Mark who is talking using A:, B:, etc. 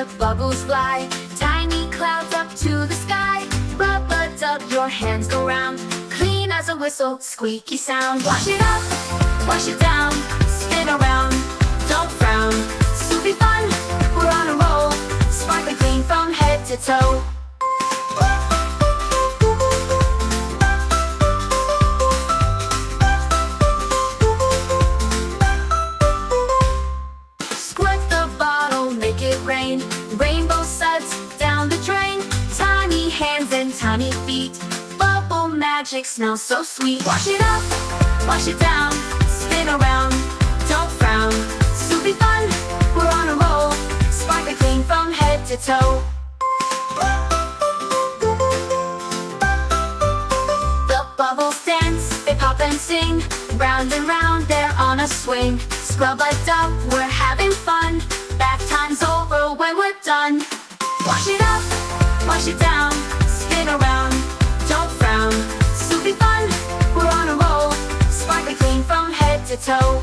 A: the bubbles fly, tiny clouds up to the sky. Rub-a-dub, your hands go round, clean as a whistle, squeaky sound. Wash it up, wash it down, spin around, don't frown. Soupy fun, we're on a roll, sparkly clean from head to toe. Squirt the bottle, make it rain, rainbow suds down the drain. Tiny hands and tiny feet, bubble magic smells so sweet. Wash it up, wash it down, spin around, don't frown. Soupy fun, we're on a roll, sparkly clean from head to toe. The bubbles dance, they pop and sing, round and round they're on a swing. Scrub-a-dub, we're having fun, bath time's over when we're done. Wash it up, wash it down, spin around, don't frown. Soupy fun, we're on a roll, sparkly clean from head to toe.